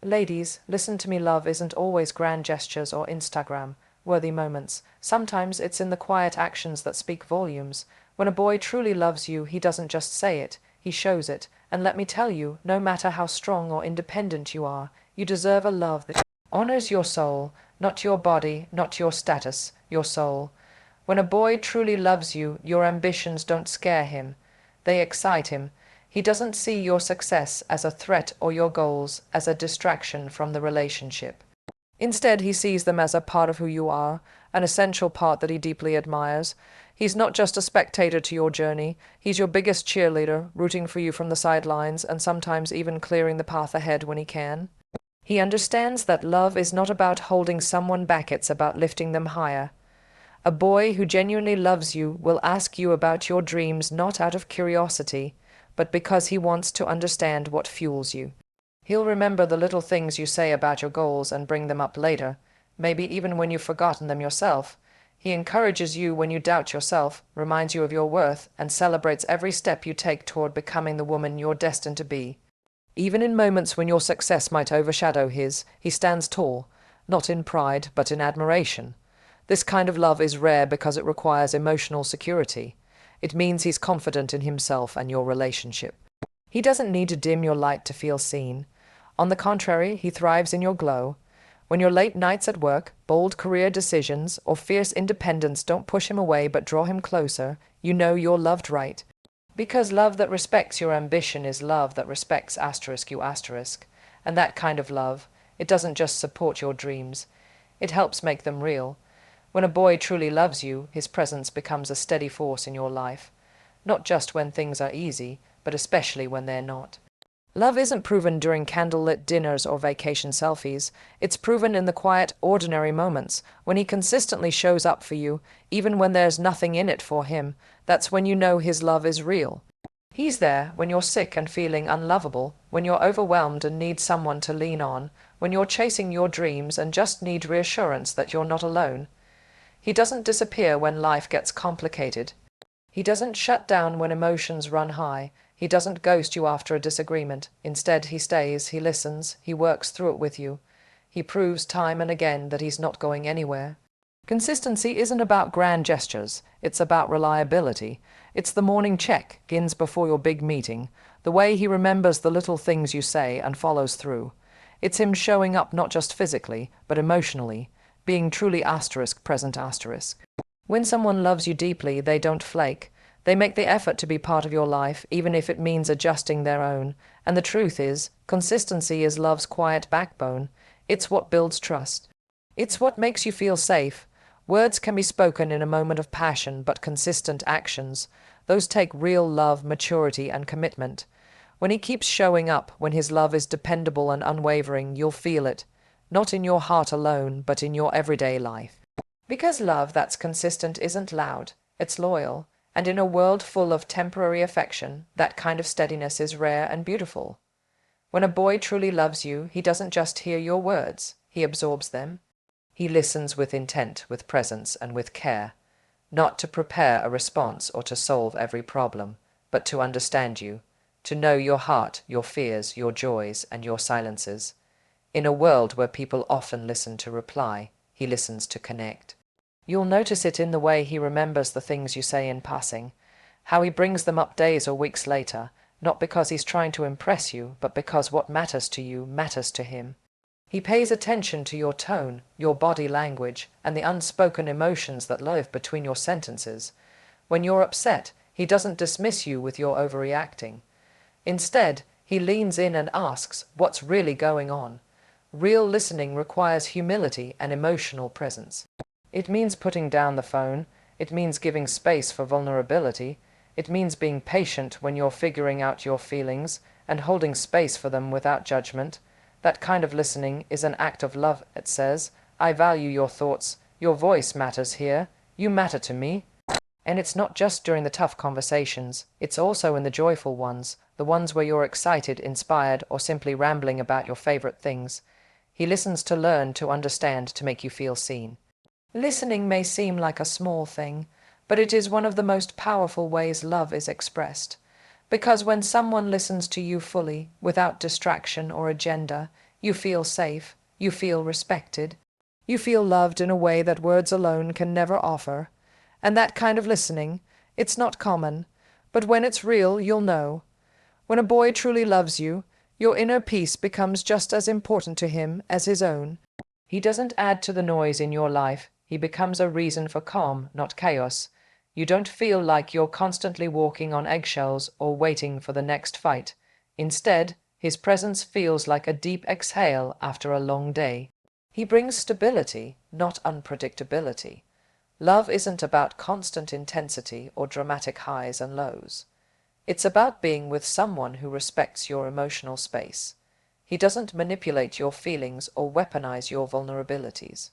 Ladies, listen to me, love isn't always grand gestures or Instagram-worthy moments. Sometimes it's in the quiet actions that speak volumes. When a boy truly loves you, he doesn't just say it, he shows it. And let me tell you, no matter how strong or independent you are, you deserve a love that honors your soul, not your body, not your status, your soul. When a boy truly loves you, your ambitions don't scare him. They excite him. He doesn't see your success as a threat or your goals as a distraction from the relationship. Instead, he sees them as a part of who you are, an essential part that he deeply admires. He's not just a spectator to your journey, he's your biggest cheerleader, rooting for you from the sidelines and sometimes even clearing the path ahead when he can. He understands that love is not about holding someone back, it's about lifting them higher. A boy who genuinely loves you will ask you about your dreams not out of curiosity, but because he wants to understand what fuels you. He'll remember the little things you say about your goals and bring them up later, maybe even when you've forgotten them yourself. He encourages you when you doubt yourself, reminds you of your worth, and celebrates every step you take toward becoming the woman you're destined to be. Even in moments when your success might overshadow his, he stands tall, not in pride, but in admiration. This kind of love is rare because it requires emotional security. It means he's confident in himself and your relationship. He doesn't need to dim your light to feel seen. On the contrary, he thrives in your glow. When your late nights at work, bold career decisions, or fierce independence don't push him away but draw him closer, you know you're loved right. Because love that respects your ambition is love that respects you asterisk. And that kind of love, it doesn't just support your dreams, it helps make them real. When a boy truly loves you, his presence becomes a steady force in your life, not just when things are easy, but especially when they're not. Love isn't proven during candlelit dinners or vacation selfies. It's proven in the quiet, ordinary moments, when he consistently shows up for you, even when there's nothing in it for him. That's when you know his love is real. He's there when you're sick and feeling unlovable, when you're overwhelmed and need someone to lean on, when you're chasing your dreams and just need reassurance that you're not alone. He doesn't disappear when life gets complicated. He doesn't shut down when emotions run high. He doesn't ghost you after a disagreement. Instead, he stays, he listens, he works through it with you. He proves time and again that he's not going anywhere. Consistency isn't about grand gestures, it's about reliability. It's the morning check, begins before your big meeting, the way he remembers the little things you say and follows through. It's him showing up not just physically, but emotionally, being truly present. When someone loves you deeply, they don't flake. They make the effort to be part of your life, even if it means adjusting their own. And the truth is, consistency is love's quiet backbone. It's what builds trust. It's what makes you feel safe. Words can be spoken in a moment of passion, but consistent actions, those take real love, maturity, and commitment. When he keeps showing up, when his love is dependable and unwavering, you'll feel it. Not in your heart alone, but in your everyday life. Because love that's consistent isn't loud, it's loyal, and in a world full of temporary affection, that kind of steadiness is rare and beautiful. When a boy truly loves you, he doesn't just hear your words, he absorbs them. He listens with intent, with presence, and with care, not to prepare a response or to solve every problem, but to understand you, to know your heart, your fears, your joys, and your silences. In a world where people often listen to reply, he listens to connect. You'll notice it in the way he remembers the things you say in passing, how he brings them up days or weeks later, not because he's trying to impress you, but because what matters to you matters to him. He pays attention to your tone, your body language, and the unspoken emotions that live between your sentences. When you're upset, he doesn't dismiss you with your overreacting. Instead, he leans in and asks, what's really going on? Real listening requires humility and emotional presence. It means putting down the phone. It means giving space for vulnerability. It means being patient when you're figuring out your feelings and holding space for them without judgment. That kind of listening is an act of love. It says, I value your thoughts. Your voice matters here. You matter to me. And it's not just during the tough conversations. It's also in the joyful ones, the ones where you're excited, inspired, or simply rambling about your favorite things. He listens to learn, to understand, to make you feel seen. Listening may seem like a small thing, but it is one of the most powerful ways love is expressed. Because when someone listens to you fully, without distraction or agenda, You feel safe. You feel respected. You feel loved in a way that words alone can never offer. And that kind of listening, it's not common, but when it's real, you'll know. When a boy truly loves you, your inner peace becomes just as important to him as his own. He doesn't add to the noise in your life. He becomes a reason for calm, not chaos. You don't feel like you're constantly walking on eggshells or waiting for the next fight. Instead, his presence feels like a deep exhale after a long day. He brings stability, not unpredictability. Love isn't about constant intensity or dramatic highs and lows. It's about being with someone who respects your emotional space. He doesn't manipulate your feelings or weaponize your vulnerabilities.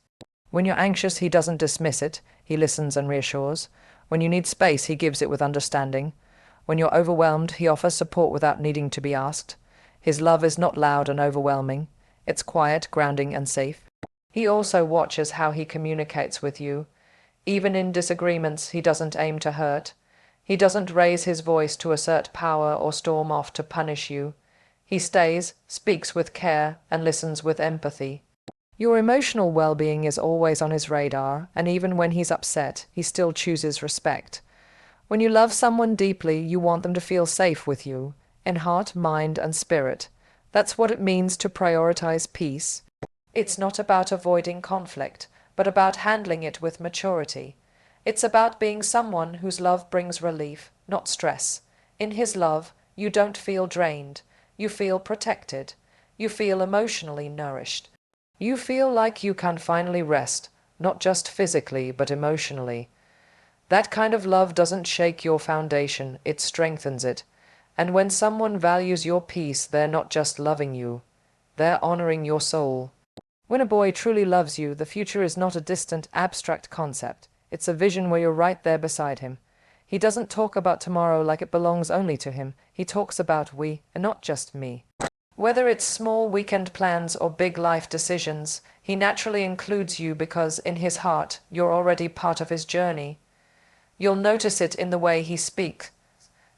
When you're anxious, he doesn't dismiss it. He listens and reassures. When you need space, he gives it with understanding. When you're overwhelmed, he offers support without needing to be asked. His love is not loud and overwhelming. It's quiet, grounding, and safe. He also watches how he communicates with you. Even in disagreements, he doesn't aim to hurt. He doesn't raise his voice to assert power or storm off to punish you. He stays, speaks with care, and listens with empathy. Your emotional well-being is always on his radar, and even when he's upset, he still chooses respect. When you love someone deeply, you want them to feel safe with you, in heart, mind, and spirit. That's what it means to prioritize peace. It's not about avoiding conflict, but about handling it with maturity. It's about being someone whose love brings relief, not stress. In his love, you don't feel drained. You feel protected. You feel emotionally nourished. You feel like you can finally rest, not just physically, but emotionally. That kind of love doesn't shake your foundation, it strengthens it. And when someone values your peace, they're not just loving you, they're honoring your soul. When a boy truly loves you, the future is not a distant, abstract concept. It's a vision where you're right there beside him. He doesn't talk about tomorrow like it belongs only to him. He talks about we, and not just me. Whether it's small weekend plans or big life decisions, he naturally includes you because in his heart, you're already part of his journey. You'll notice it in the way he speaks.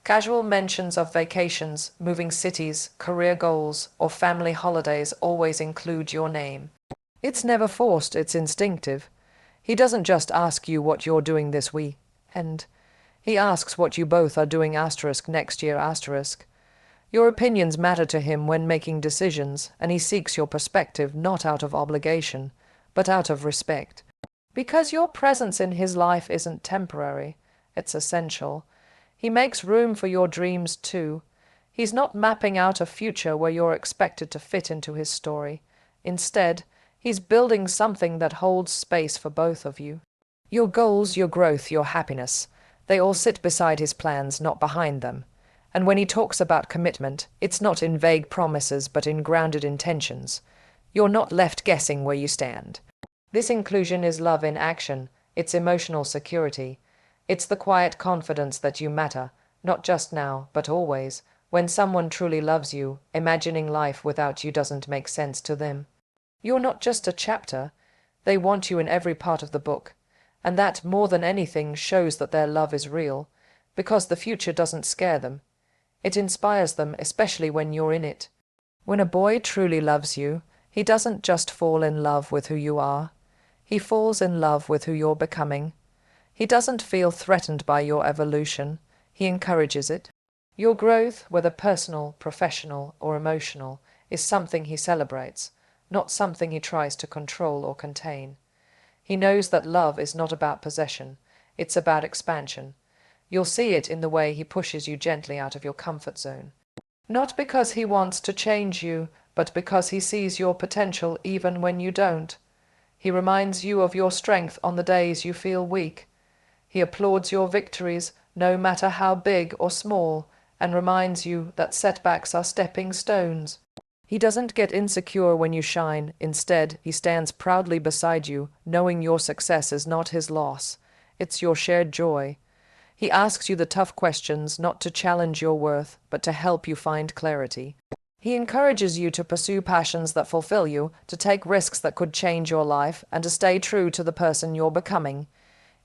Casual mentions of vacations, moving cities, career goals, or family holidays always include your name. It's never forced, it's instinctive. He doesn't just ask you what you're doing this week, and he asks what you both are doing next year. Your opinions matter to him when making decisions, and he seeks your perspective not out of obligation, but out of respect. Because your presence in his life isn't temporary, it's essential. He makes room for your dreams too. He's not mapping out a future where you're expected to fit into his story. Instead, he's building something that holds space for both of you. Your goals, your growth, your happiness, they all sit beside his plans, not behind them. And when he talks about commitment, it's not in vague promises but in grounded intentions. You're not left guessing where you stand. This inclusion is love in action. It's emotional security. It's the quiet confidence that you matter, not just now, but always. When someone truly loves you, imagining life without you doesn't make sense to them. You're not just a chapter. They want you in every part of the book. And that, more than anything, shows that their love is real, because the future doesn't scare them. It inspires them, especially when you're in it. When a boy truly loves you, he doesn't just fall in love with who you are. He falls in love with who you're becoming. He doesn't feel threatened by your evolution. He encourages it. Your growth, whether personal, professional, or emotional, is something he celebrates, not something he tries to control or contain. He knows that love is not about possession. It's about expansion. You'll see it in the way he pushes you gently out of your comfort zone. Not because he wants to change you, but because he sees your potential even when you don't. He reminds you of your strength on the days you feel weak. He applauds your victories, no matter how big or small, and reminds you that setbacks are stepping stones. He doesn't get insecure when you shine. Instead, he stands proudly beside you, knowing your success is not his loss. It's your shared joy. He asks you the tough questions, not to challenge your worth, but to help you find clarity. He encourages you to pursue passions that fulfill you, to take risks that could change your life, and to stay true to the person you're becoming,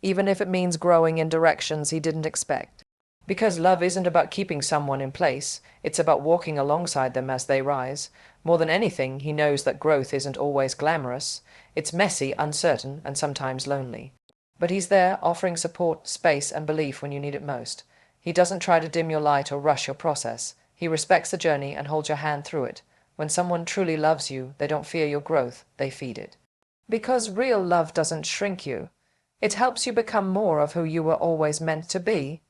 even if it means growing in directions he didn't expect. Because love isn't about keeping someone in place, it's about walking alongside them as they rise. More than anything, he knows that growth isn't always glamorous. It's messy, uncertain, and sometimes lonely. But he's there, offering support, space, and belief when you need it most. He doesn't try to dim your light or rush your process. He respects the journey and holds your hand through it. When someone truly loves you, they don't fear your growth, they feed it. Because real love doesn't shrink you. It helps you become more of who you were always meant to be.